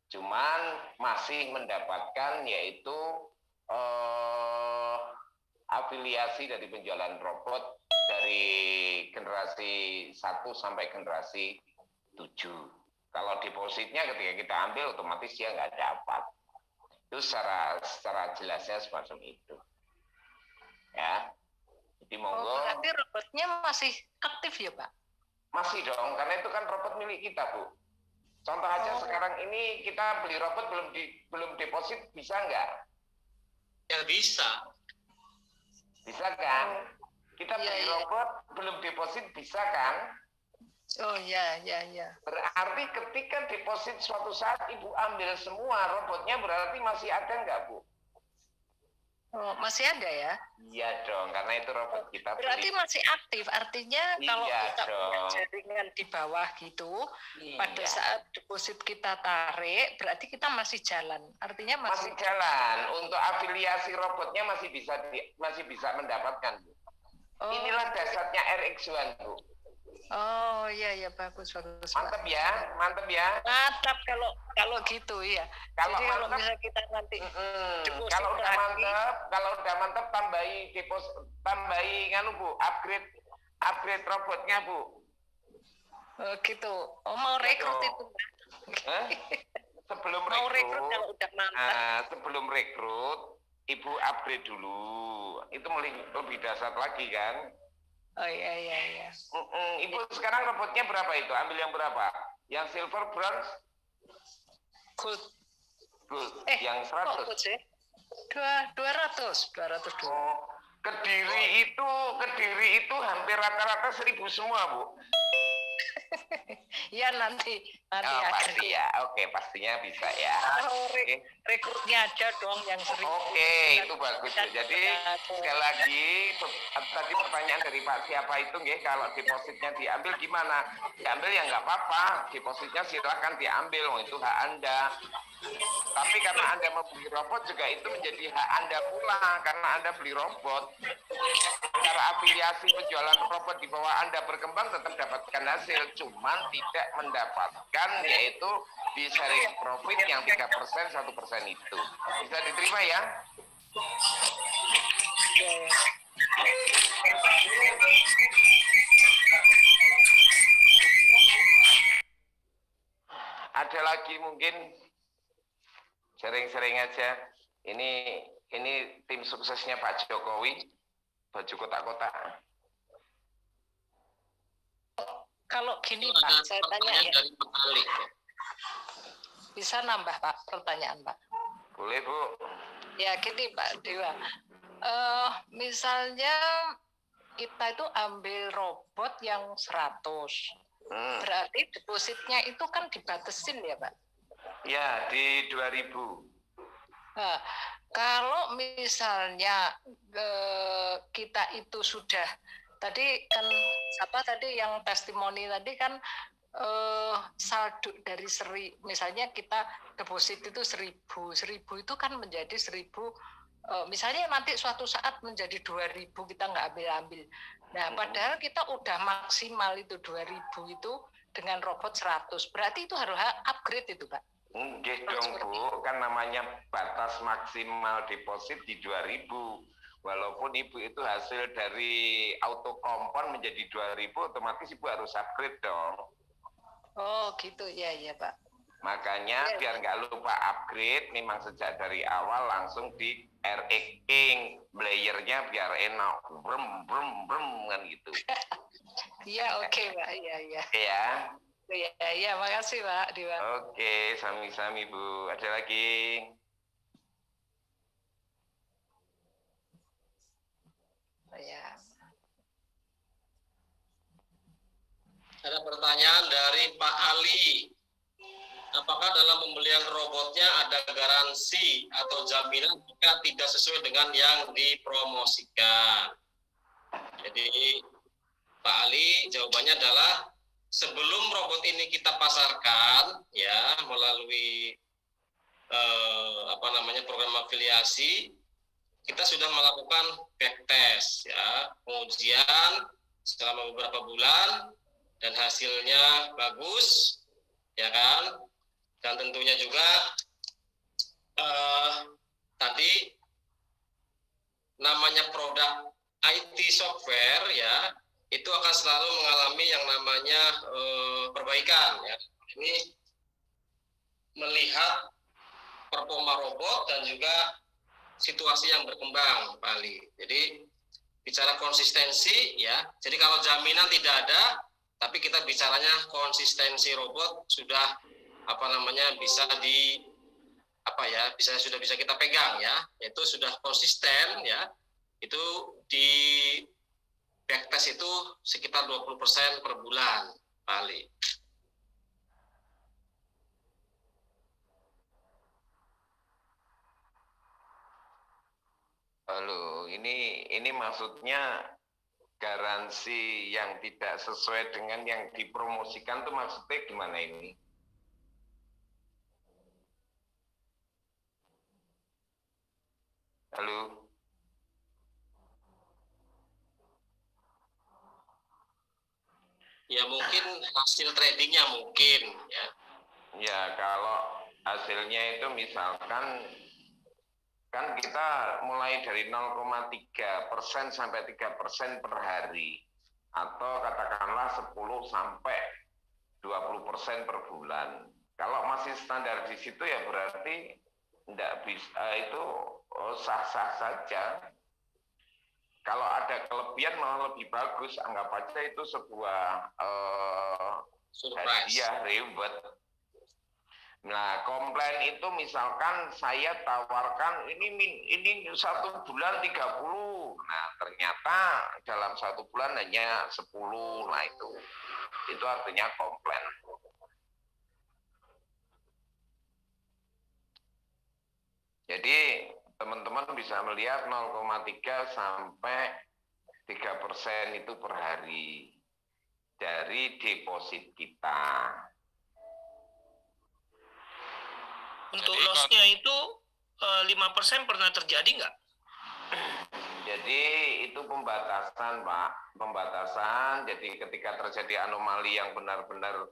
Cuman masih mendapatkan yaitu afiliasi dari penjualan robot dari generasi 1 sampai generasi 7. Kalau depositnya ketika kita ambil otomatis dia nggak dapat. Itu secara jelasnya semacam itu. Ya. Jadi monggo. Berarti robotnya masih aktif ya, Pak? Masih dong, karena itu kan robot milik kita, Bu. Contoh aja sekarang ini kita beli robot belum deposit, bisa nggak? Ya bisa. Bisa kan? Kita beli robot belum deposit, bisa kan? Oh ya. Berarti ketika deposit suatu saat Ibu ambil semua robotnya, berarti masih ada nggak, Bu? Oh, masih ada ya? Iya dong, karena itu robot kita berarti beli. masih aktif, artinya kalau kita punya jaringan di bawah gitu, pada saat deposit kita tarik, berarti kita masih jalan. Artinya masih jalan. Untuk afiliasi robotnya masih bisa mendapatkan, Bu. Inilah dasarnya RX1, Bu. Oh iya bagus. Mantap ya. Mantap kalau gitu ya. Jadi kalau misalnya kita nanti kalau udah mantap tambahi Bu, upgrade robotnya, Bu. Oh gitu. Oh mau rekrut itu, Mbak. Sebelum mau rekrut kalau udah mantap. Sebelum rekrut, Ibu upgrade dulu. Itu lebih dahsyat lagi kan? Oh iya. Ibu sekarang robotnya berapa itu? Ambil yang berapa? Yang silver, bronze? Gold. Yang 100? 200 dulu. Oh, Kediri itu hampir rata-rata 1.000 semua, Bu. Ya nanti pasti ya. Oke, pastinya bisa ya. Rekrutnya ada dong yang 1.000. Oke, itu bagus. Jadi sekali lagi tadi pertanyaan dari Pak siapa itu nggih, kalau depositnya diambil gimana? Diambil ya nggak apa-apa, depositnya silakan diambil, itu hak Anda. Tapi karena Anda membeli robot juga itu menjadi hak Anda pula karena Anda beli robot. Cara afiliasi penjualan robot di bawah Anda berkembang tetap dapatkan hasil, cuman tidak mendapatkan yaitu di sharing profit yang 3%, 1% itu. Bisa diterima ya? Ada lagi mungkin sering-sering aja. Ini tim suksesnya Pak Jokowi, baju kotak-kotak. Kalau gini Pak, saya tanya ya. Bisa nambah Pak pertanyaan Pak? Boleh Bu. Ya gini Pak Dewa. Misalnya kita itu ambil robot yang 100. Berarti depositnya itu kan dibatasin ya Pak? Ya, di 2.000. Nah, kalau misalnya kita itu sudah tadi kan yang testimoni tadi kan saldo dari misalnya kita deposit itu 1.000 itu kan menjadi 1.000, misalnya nanti suatu saat menjadi 2.000 kita nggak ambil. Nah, padahal kita udah maksimal itu 2.000 itu dengan robot 100. Berarti itu harus upgrade itu, Pak. Nggih dong, Bu. Kan namanya batas maksimal deposit di 2.000. Walaupun Ibu itu hasil dari auto kompon menjadi 2.000, otomatis Ibu harus upgrade dong. Oh, gitu. Ya, Pak. Makanya biar nggak lupa upgrade, memang sejak dari awal langsung di RX layernya biar enak, brum kan gitu. Iya, oke, Pak. Iya. Ya. Iya, makasih, Pak Dewa. Oke, sami-sami, Bu. Ada lagi? Ya. Ada pertanyaan dari Pak Ali. Apakah dalam pembelian robotnya ada garansi atau jaminan jika tidak sesuai dengan yang dipromosikan? Jadi Pak Ali jawabannya adalah sebelum robot ini kita pasarkan ya melalui program afiliasi, kita sudah melakukan backtest ya, pengujian selama beberapa bulan dan hasilnya bagus ya kan. Dan tentunya juga tadi namanya produk IT software ya, itu akan selalu mengalami yang namanya perbaikan ya. Ini melihat performa robot dan juga situasi yang berkembang, Pak Ali. Jadi bicara konsistensi ya. Jadi kalau jaminan tidak ada, tapi kita bicaranya konsistensi robot sudah sudah bisa kita pegang ya, itu sudah konsisten ya. Itu di backtest itu sekitar 20% per bulan, Pak Ali. Halo, ini maksudnya garansi yang tidak sesuai dengan yang dipromosikan tuh maksudnya gimana ini? Halo? Ya mungkin hasil tradingnya mungkin ya. Ya kalau hasilnya itu misalkan kan kita mulai dari 0,3% sampai 3% per hari, atau katakanlah 10 sampai 20% per bulan. Kalau masih standar di situ ya berarti tidak bisa, itu sah-sah saja. Kalau ada kelebihan malah lebih bagus, anggap aja itu sebuah hadiah reward. Nah, komplain itu misalkan saya tawarkan ini 1 bulan 30. Nah, ternyata dalam 1 bulan hanya 10. Nah, itu artinya komplain. Jadi, teman-teman bisa melihat 0,3 sampai 3% itu per hari dari deposit kita. Untuk loss-nya itu 5% pernah terjadi nggak? Jadi itu pembatasan, Pak. Pembatasan, jadi ketika terjadi anomali yang benar-benar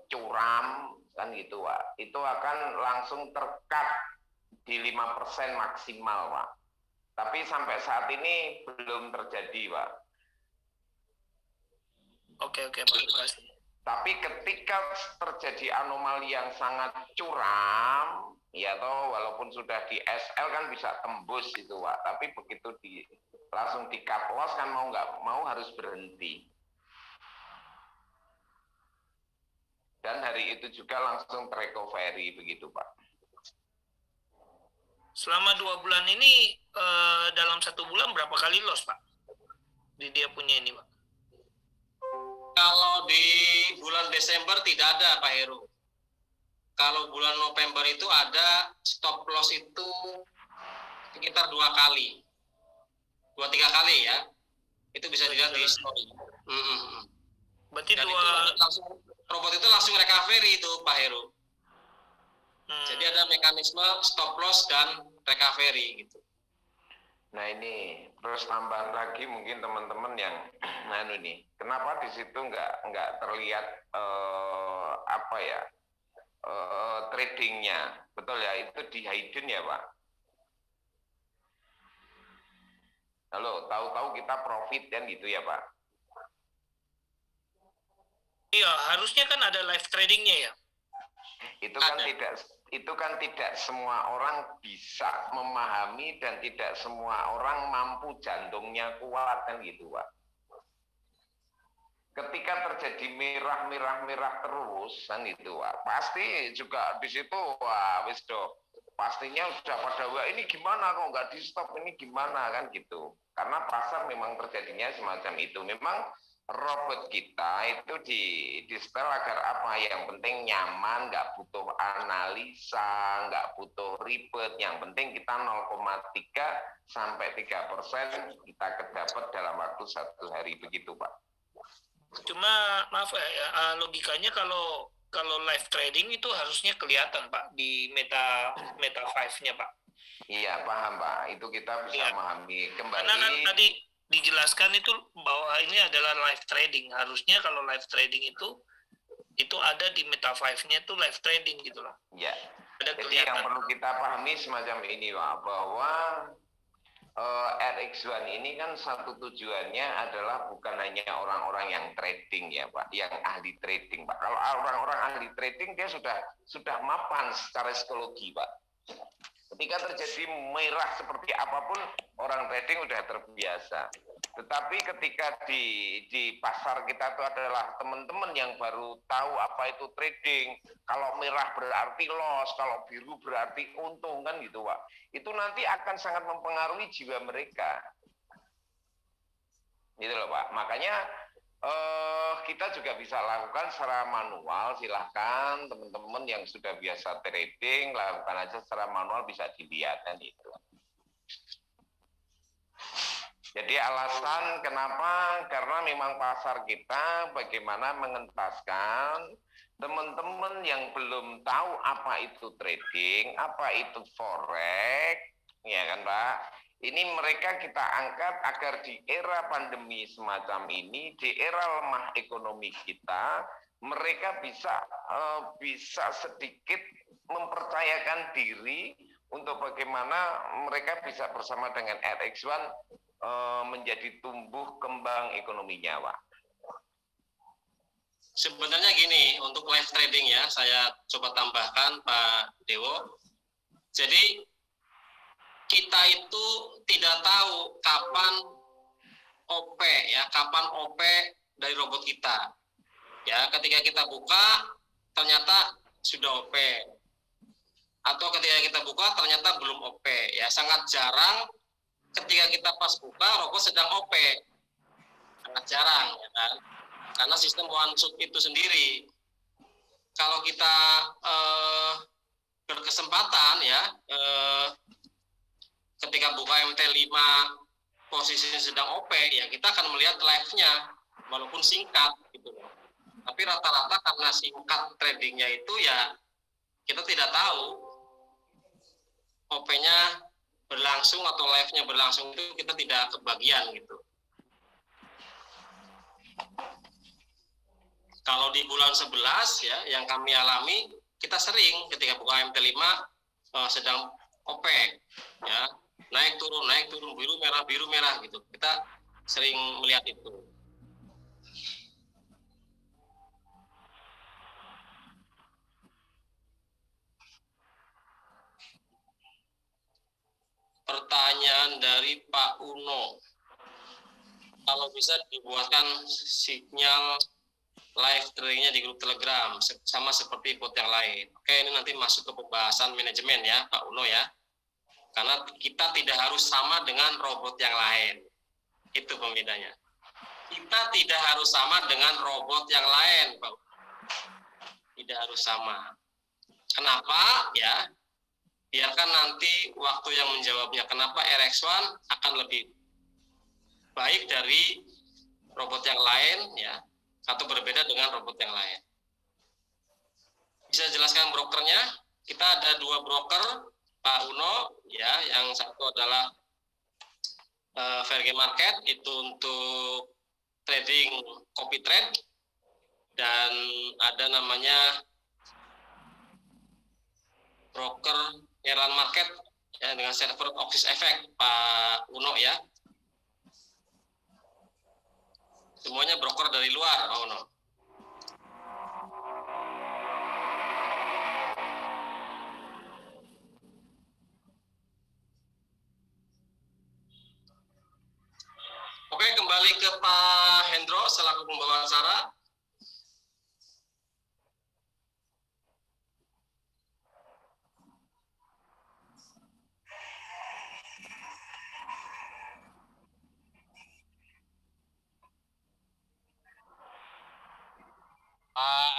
curam, kan gitu, Pak. Itu akan langsung tercut di 5% maksimal, Pak. Tapi sampai saat ini belum terjadi, Pak. Oke, Pak. Terima kasih. Tapi ketika terjadi anomali yang sangat curam, ya toh walaupun sudah di SL kan bisa tembus itu, Pak. Tapi begitu langsung di cut loss kan mau nggak mau harus berhenti. Dan hari itu juga langsung recovery begitu, Pak. Selama 2 bulan ini dalam 1 bulan berapa kali loss, Pak? Di dia punya ini, Pak. Kalau di bulan Desember tidak ada, Pak Heru. Kalau bulan November itu ada stop loss itu sekitar 2 kali. 2-3 kali ya. Itu bisa dilihat di story. Berarti Dan dua robot itu langsung recovery itu Pak Heru. Jadi ada mekanisme stop loss dan recovery gitu. Nah ini terus tambahan lagi mungkin teman-teman yang nih, kenapa di situ nggak terlihat apa ya tradingnya, betul ya, itu di hidden ya Pak. Halo, tahu-tahu kita profit kan gitu ya Pak? Iya, harusnya kan ada live tradingnya ya. Itu kan tidak semua orang bisa memahami dan tidak semua orang mampu jantungnya kuat kan gitu Pak. Ketika terjadi merah terus kan gitu Pak, pasti juga di situ wah wis do, pastinya sudah pada wah ini gimana kok nggak di stop, ini gimana kan gitu. Karena pasar memang terjadinya semacam itu. Memang robot kita itu di setel agar apa, yang penting nyaman, nggak butuh analisa, nggak butuh ribet, yang penting kita 0,3 sampai 3% kita kedapat dalam waktu 1 hari, begitu Pak. Cuma maaf ya, logikanya kalau live trading itu harusnya kelihatan Pak di Meta 5-nya Pak. Iya paham Pak, itu kita bisa memahami kembali. Karena kan tadi dijelaskan itu bahwa ini adalah live trading. Harusnya kalau live trading itu ada di Meta 5-nya itu live trading gitu loh. Ya. Ada Jadi kelihatan. yang perlu kita pahami semacam ini Pak, bahwa RX1 ini kan satu tujuannya adalah bukan hanya orang-orang yang trading ya Pak, yang ahli trading Pak. Kalau orang-orang ahli trading dia sudah mapan secara psikologi Pak. Ketika terjadi merah seperti apapun, orang trading udah terbiasa. Tetapi ketika di pasar kita itu adalah teman-teman yang baru tahu apa itu trading. Kalau merah berarti loss, kalau biru berarti untung kan gitu Pak. Itu nanti akan sangat mempengaruhi jiwa mereka. Gitu loh Pak. Makanya kita juga bisa lakukan secara manual. Silahkan teman-teman yang sudah biasa trading, lakukan aja secara manual, bisa dilihat kan itu. Jadi alasan kenapa, karena memang pasar kita bagaimana mengentaskan teman-teman yang belum tahu apa itu trading, apa itu forex, ya kan Pak. Ini mereka kita angkat agar di era pandemi semacam ini, di era lemah ekonomi kita, mereka bisa sedikit mempercayakan diri untuk bagaimana mereka bisa bersama dengan RX1 menjadi tumbuh kembang ekonominya, Pak. Sebenarnya gini, untuk live trading ya, saya coba tambahkan Pak Dewo. Jadi kita itu tidak tahu kapan OP ya, kapan OP dari robot kita. Ya, ketika kita buka ternyata sudah OP. Atau ketika kita buka ternyata belum OP. Ya, sangat jarang ketika kita pas buka robot sedang OP. Sangat jarang ya kan. Karena sistem one shot itu sendiri. Kalau kita berkesempatan ya ketika buka MT5 posisinya sedang OP, ya kita akan melihat live-nya walaupun singkat gitu loh. Tapi rata-rata karena singkat tradingnya itu ya kita tidak tahu OP-nya berlangsung atau live-nya berlangsung, itu kita tidak kebagian gitu. Kalau di bulan 11 ya yang kami alami, kita sering ketika buka MT5 sedang OP ya, naik turun biru merah gitu. Kita sering melihat itu. Pertanyaan dari Pak Uno, kalau bisa dibuatkan sinyal live tradingnya di grup Telegram sama seperti bot yang lain. Oke, ini nanti masuk ke pembahasan manajemen ya Pak Uno ya. Karena kita tidak harus sama dengan robot yang lain. Itu pembedanya. Kita tidak harus sama dengan robot yang lain, Pak. Tidak harus sama. Kenapa? Ya, biarkan nanti waktu yang menjawabnya. Kenapa RX1 akan lebih baik dari robot yang lain? Ya, atau berbeda dengan robot yang lain. Bisa jelaskan brokernya? Kita ada 2 broker, Pak Uno, ya, yang satu adalah Verge Market, itu untuk trading copy trade, dan ada namanya broker Eran Market, ya, dengan server Oxys Effect, Pak Uno, ya. Semuanya broker dari luar, Pak Uno. Oke, kembali ke Pak Hendro selaku pembawa acara.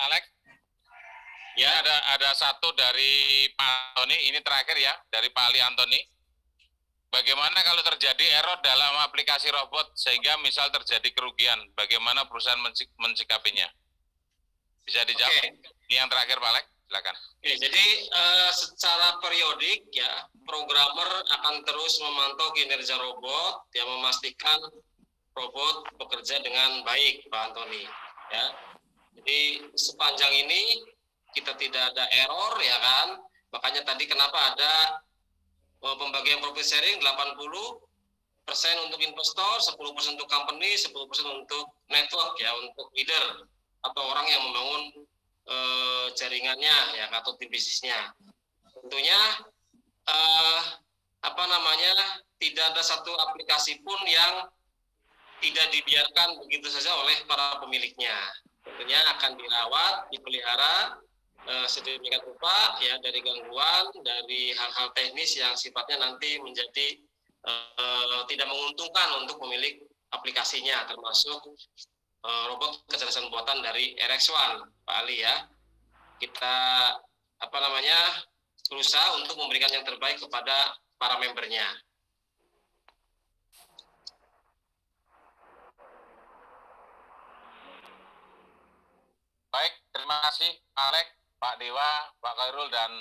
Alex, ya, ada satu dari Pak Antoni, ini terakhir ya, dari Pak Ali Antoni. Bagaimana kalau terjadi error dalam aplikasi robot sehingga misal terjadi kerugian, bagaimana perusahaan mensikapinya? Bisa dijawab? Oke. Ini yang terakhir Pak Alex, silakan. Oke, jadi secara periodik ya, programmer akan terus memantau kinerja robot, yang memastikan robot bekerja dengan baik, Pak Antoni. Ya, jadi sepanjang ini kita tidak ada error, ya kan? Makanya tadi kenapa ada pembagian profit sharing 80% untuk investor, 10% untuk company, 10% untuk network, ya, untuk leader atau orang yang membangun jaringannya, ya, atau tim bisnisnya. Tentunya tidak ada satu aplikasi pun yang tidak dibiarkan begitu saja oleh para pemiliknya. Tentunya akan dirawat, dipelihara sedemikian rupa, ya, dari gangguan, dari hal-hal teknis yang sifatnya nanti menjadi tidak menguntungkan untuk pemilik aplikasinya, termasuk robot kecerdasan buatan dari RX1, Pak Ali, ya. Kita berusaha untuk memberikan yang terbaik kepada para membernya. Baik, terima kasih Pak Alex, Pak Dewa, Pak Khairul, dan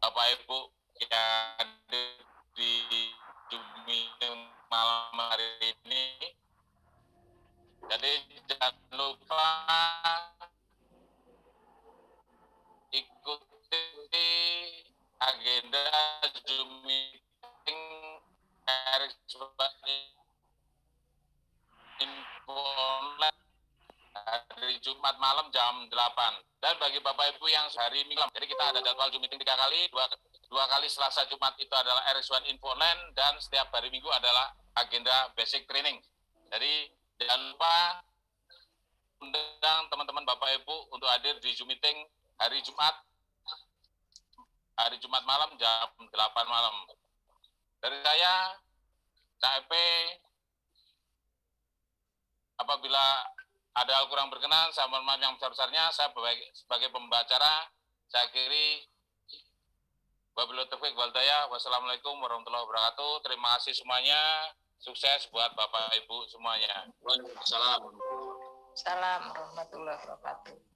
Bapak Ibu yang ada di meeting malam hari ini. Jadi jangan lupa ikuti agenda Zoom meeting info online hari Jumat malam jam 8. Dan bagi Bapak Ibu yang sehari Minggu, jadi kita ada jadwal Zoom meeting 3 kali, dua kali Selasa Jumat itu adalah RX1 Info Online, dan setiap hari Minggu adalah agenda basic training. Jadi jangan lupa undang teman-teman Bapak Ibu untuk hadir di Zoom meeting hari Jumat malam jam 8 malam. Dari saya, CAP, apabila ada hal kurang berkenan, saya mohon maaf yang besar-besarnya. Saya sebagai pembacara, saya akhiri. Wabillahi taufiq wal hidayah. Wassalamualaikum warahmatullahi wabarakatuh. Terima kasih semuanya. Sukses buat Bapak Ibu semuanya. Waalaikumsalam. Salam warahmatullahi wabarakatuh.